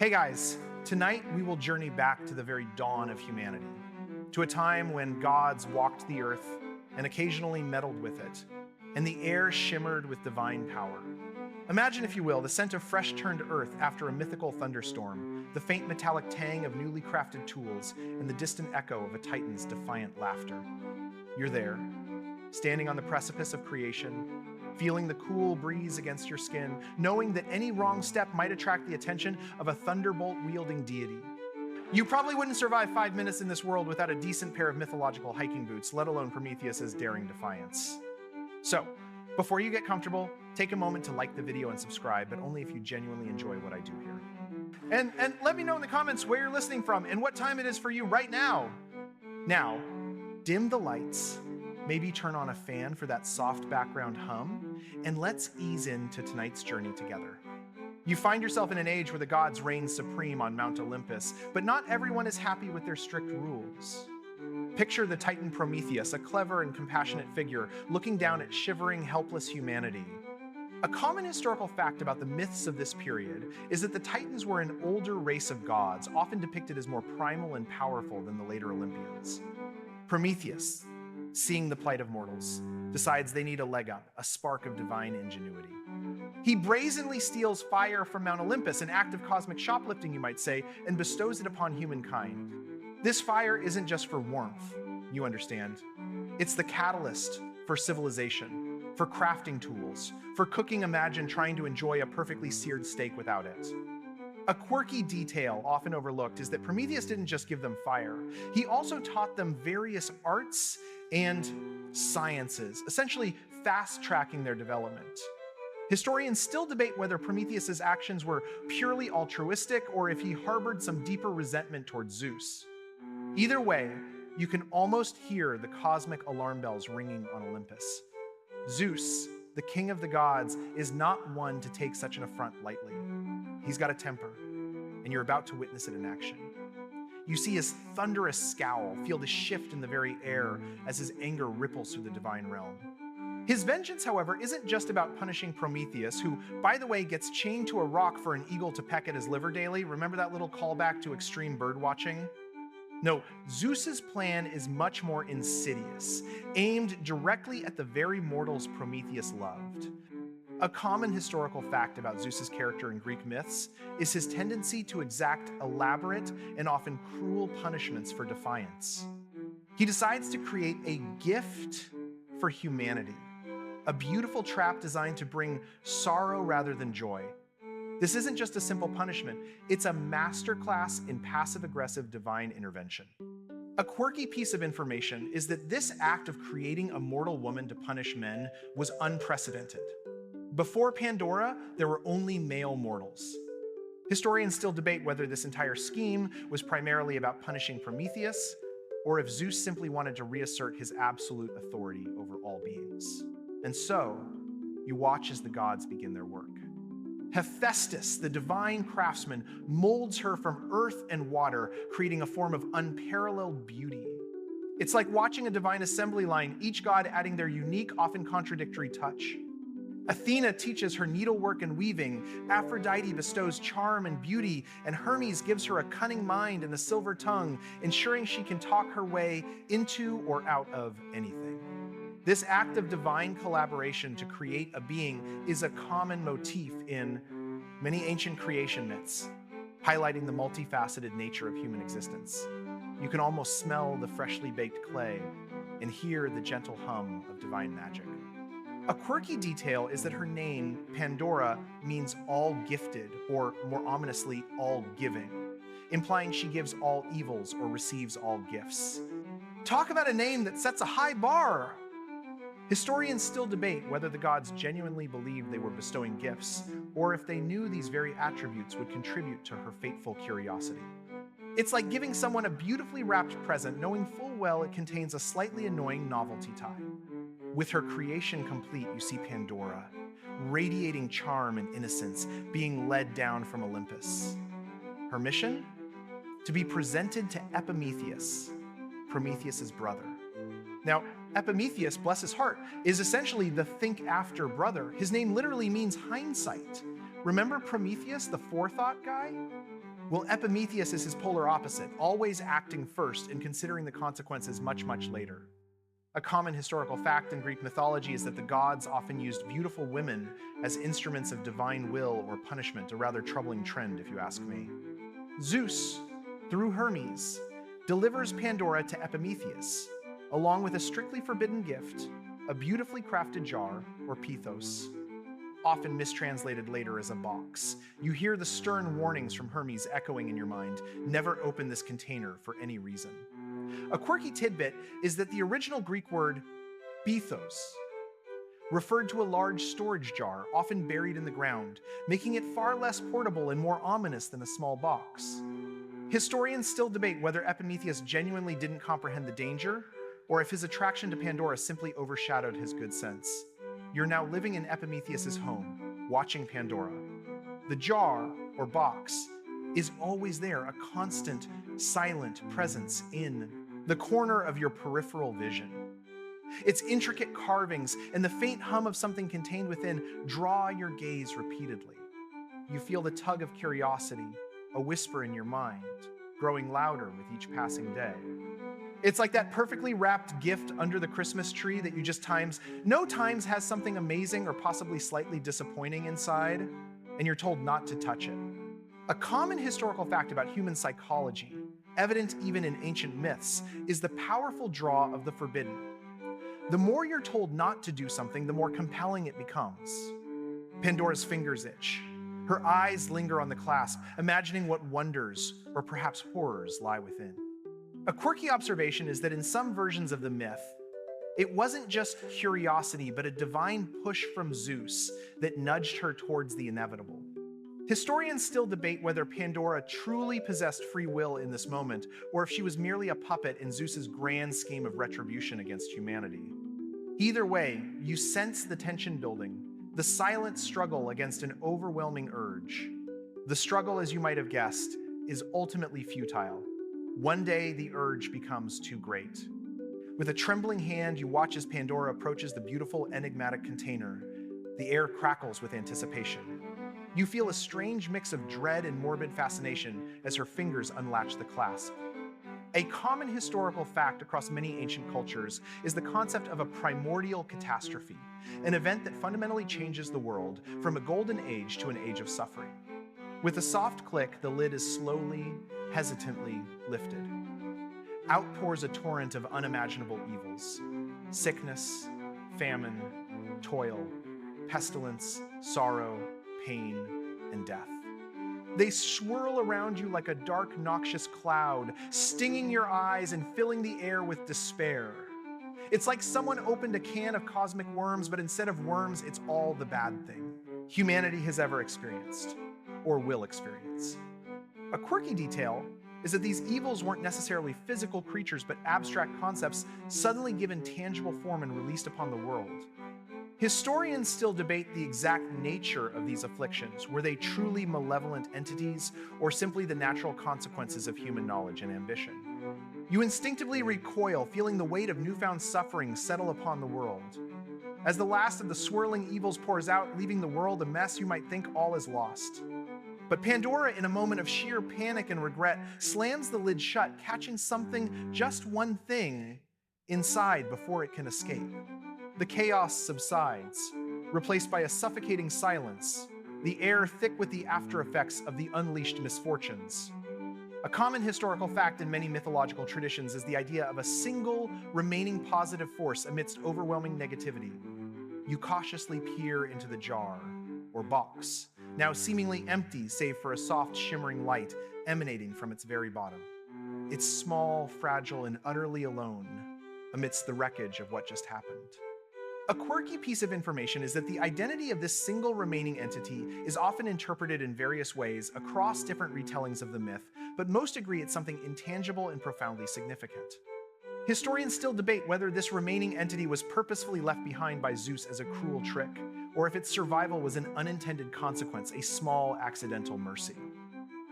Hey guys, tonight we will journey back to the very dawn of humanity, to a time when gods walked the earth and occasionally meddled with it, and the air shimmered with divine power. Imagine, if you will, the scent of fresh turned earth after a mythical thunderstorm, the faint metallic tang of newly crafted tools, and the distant echo of a titan's defiant laughter. You're there, standing on the precipice of creation, feeling the cool breeze against your skin, knowing that any wrong step might attract the attention of a thunderbolt-wielding deity. You probably wouldn't survive 5 minutes in this world without a decent pair of mythological hiking boots, let alone Prometheus's daring defiance. So, before you get comfortable, take a moment to like the video and subscribe, but only if you genuinely enjoy what I do here. And let me know in the comments where you're listening from and what time it is for you right now. Now, dim the lights, maybe turn on a fan for that soft background hum, and let's ease into tonight's journey together. You find yourself in an age where the gods reign supreme on Mount Olympus, but not everyone is happy with their strict rules. Picture the Titan Prometheus, a clever and compassionate figure, looking down at shivering, helpless humanity. A common historical fact about the myths of this period is that the Titans were an older race of gods, often depicted as more primal and powerful than the later Olympians. Prometheus, seeing the plight of mortals, decides they need a leg up, a spark of divine ingenuity. He brazenly steals fire from Mount Olympus, an act of cosmic shoplifting, you might say, and bestows it upon humankind. This fire isn't just for warmth, you understand. It's the catalyst for civilization, for crafting tools, for cooking. Imagine trying to enjoy a perfectly seared steak without it. A quirky detail often overlooked is that Prometheus didn't just give them fire. He also taught them various arts and sciences, essentially fast-tracking their development. Historians still debate whether Prometheus's actions were purely altruistic or if he harbored some deeper resentment towards Zeus. Either way, you can almost hear the cosmic alarm bells ringing on Olympus. Zeus, the king of the gods, is not one to take such an affront lightly. He's got a temper, and you're about to witness it in action. You see his thunderous scowl, feel the shift in the very air as his anger ripples through the divine realm. His vengeance, however, isn't just about punishing Prometheus, who, by the way, gets chained to a rock for an eagle to peck at his liver daily. Remember that little callback to extreme bird watching? No, Zeus's plan is much more insidious, aimed directly at the very mortals Prometheus loved. A common historical fact about Zeus's character in Greek myths is his tendency to exact elaborate and often cruel punishments for defiance. He decides to create a gift for humanity, a beautiful trap designed to bring sorrow rather than joy. This isn't just a simple punishment, it's a masterclass in passive-aggressive divine intervention. A quirky piece of information is that this act of creating a mortal woman to punish men was unprecedented. Before Pandora, there were only male mortals. Historians still debate whether this entire scheme was primarily about punishing Prometheus, or if Zeus simply wanted to reassert his absolute authority over all beings. And so, you watch as the gods begin their work. Hephaestus, the divine craftsman, molds her from earth and water, creating a form of unparalleled beauty. It's like watching a divine assembly line, each god adding their unique, often contradictory touch. Athena teaches her needlework and weaving, Aphrodite bestows charm and beauty, and Hermes gives her a cunning mind and a silver tongue, ensuring she can talk her way into or out of anything. This act of divine collaboration to create a being is a common motif in many ancient creation myths, highlighting the multifaceted nature of human existence. You can almost smell the freshly baked clay and hear the gentle hum of divine magic. A quirky detail is that her name, Pandora, means all gifted, or more ominously, all giving, implying she gives all evils or receives all gifts. Talk about a name that sets a high bar! Historians still debate whether the gods genuinely believed they were bestowing gifts, or if they knew these very attributes would contribute to her fateful curiosity. It's like giving someone a beautifully wrapped present, knowing full well it contains a slightly annoying novelty tie. With her creation complete, you see Pandora, radiating charm and innocence, being led down from Olympus. Her mission? To be presented to Epimetheus, Prometheus's brother. Now, Epimetheus, bless his heart, is essentially the think-after brother. His name literally means hindsight. Remember Prometheus, the forethought guy? Well, Epimetheus is his polar opposite, always acting first and considering the consequences much, much later. A common historical fact in Greek mythology is that the gods often used beautiful women as instruments of divine will or punishment, a rather troubling trend, if you ask me. Zeus, through Hermes, delivers Pandora to Epimetheus, along with a strictly forbidden gift, a beautifully crafted jar, or pithos, often mistranslated later as a box. You hear the stern warnings from Hermes echoing in your mind: never open this container for any reason. A quirky tidbit is that the original Greek word pithos referred to a large storage jar, often buried in the ground, making it far less portable and more ominous than a small box. Historians still debate whether Epimetheus genuinely didn't comprehend the danger, or if his attraction to Pandora simply overshadowed his good sense. You're now living in Epimetheus's home, watching Pandora. The jar, or box, is always there, a constant, silent presence in the corner of your peripheral vision. Its intricate carvings and the faint hum of something contained within draw your gaze repeatedly. You feel the tug of curiosity, a whisper in your mind, growing louder with each passing day. It's like that perfectly wrapped gift under the Christmas tree that you just times has something amazing or possibly slightly disappointing inside, and you're told not to touch it. A common historical fact about human psychology, evident even in ancient myths, is the powerful draw of the forbidden. The more you're told not to do something, the more compelling it becomes. Pandora's fingers itch. Her eyes linger on the clasp, imagining what wonders or perhaps horrors lie within. A quirky observation is that in some versions of the myth, it wasn't just curiosity, but a divine push from Zeus that nudged her towards the inevitable. Historians still debate whether Pandora truly possessed free will in this moment, or if she was merely a puppet in Zeus's grand scheme of retribution against humanity. Either way, you sense the tension building, the silent struggle against an overwhelming urge. The struggle, as you might have guessed, is ultimately futile. One day, the urge becomes too great. With a trembling hand, you watch as Pandora approaches the beautiful, enigmatic container. The air crackles with anticipation. You feel a strange mix of dread and morbid fascination as her fingers unlatch the clasp. A common historical fact across many ancient cultures is the concept of a primordial catastrophe, an event that fundamentally changes the world from a golden age to an age of suffering. With a soft click, the lid is slowly, hesitantly lifted. Out pours a torrent of unimaginable evils: sickness, famine, toil, pestilence, sorrow, pain, and death. They swirl around you like a dark, noxious cloud, stinging your eyes and filling the air with despair. It's like someone opened a can of cosmic worms, but instead of worms, it's all the bad thing humanity has ever experienced, or will experience. A quirky detail is that these evils weren't necessarily physical creatures, but abstract concepts suddenly given tangible form and released upon the world. Historians still debate the exact nature of these afflictions. Were they truly malevolent entities, or simply the natural consequences of human knowledge and ambition? You instinctively recoil, feeling the weight of newfound suffering settle upon the world. As the last of the swirling evils pours out, leaving the world a mess, you might think all is lost. But Pandora, in a moment of sheer panic and regret, slams the lid shut, catching something, just one thing, inside before it can escape. The chaos subsides, replaced by a suffocating silence, the air thick with the after effects of the unleashed misfortunes. A common historical fact in many mythological traditions is the idea of a single remaining positive force amidst overwhelming negativity. You cautiously peer into the jar, or box, now seemingly empty save for a soft shimmering light emanating from its very bottom. It's small, fragile, and utterly alone amidst the wreckage of what just happened. A quirky piece of information is that the identity of this single remaining entity is often interpreted in various ways across different retellings of the myth, but most agree it's something intangible and profoundly significant. Historians still debate whether this remaining entity was purposefully left behind by Zeus as a cruel trick, or if its survival was an unintended consequence, a small accidental mercy.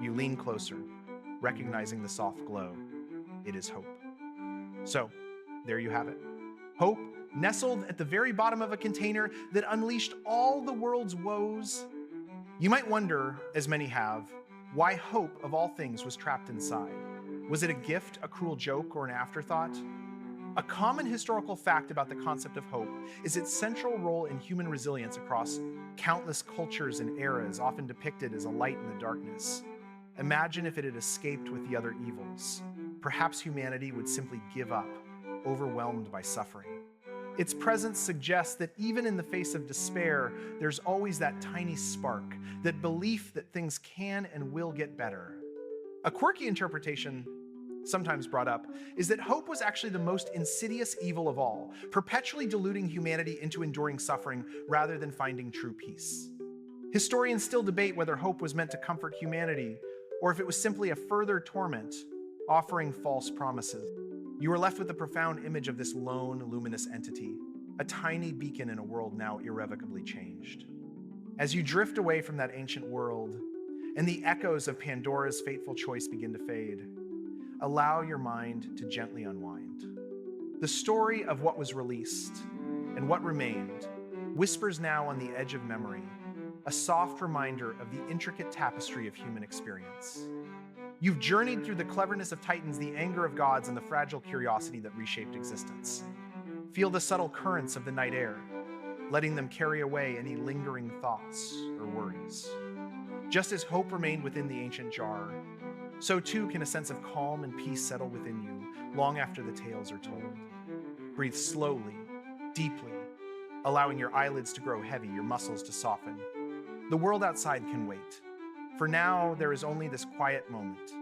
You lean closer, recognizing the soft glow. It is hope. So, there you have it. Hope, nestled at the very bottom of a container that unleashed all the world's woes, You might wonder, as many have, why hope of all things was trapped inside. Was it a gift, a cruel joke, or an afterthought? A common historical fact about the concept of hope is its central role in human resilience across countless cultures and eras, often depicted as a light in the darkness. Imagine if it had escaped with the other evils. Perhaps humanity would simply give up, overwhelmed by suffering. Its presence suggests that even in the face of despair, there's always that tiny spark, that belief that things can and will get better. A quirky interpretation, sometimes brought up, is that hope was actually the most insidious evil of all, perpetually deluding humanity into enduring suffering rather than finding true peace. Historians still debate whether hope was meant to comfort humanity, or if it was simply a further torment, offering false promises. You are left with the profound image of this lone, luminous entity, a tiny beacon in a world now irrevocably changed. As you drift away from that ancient world, and the echoes of Pandora's fateful choice begin to fade, allow your mind to gently unwind. The story of what was released and what remained whispers now on the edge of memory, a soft reminder of the intricate tapestry of human experience. You've journeyed through the cleverness of titans, the anger of gods, and the fragile curiosity that reshaped existence. Feel the subtle currents of the night air, letting them carry away any lingering thoughts or worries. Just as hope remained within the ancient jar, so too can a sense of calm and peace settle within you long after the tales are told. Breathe slowly, deeply, allowing your eyelids to grow heavy, your muscles to soften. The world outside can wait. For now, there is only this quiet moment,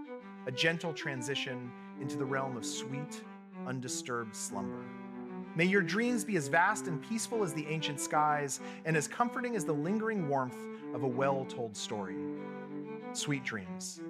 a gentle transition into the realm of sweet, undisturbed slumber. May your dreams be as vast and peaceful as the ancient skies, and as comforting as the lingering warmth of a well-told story. Sweet dreams.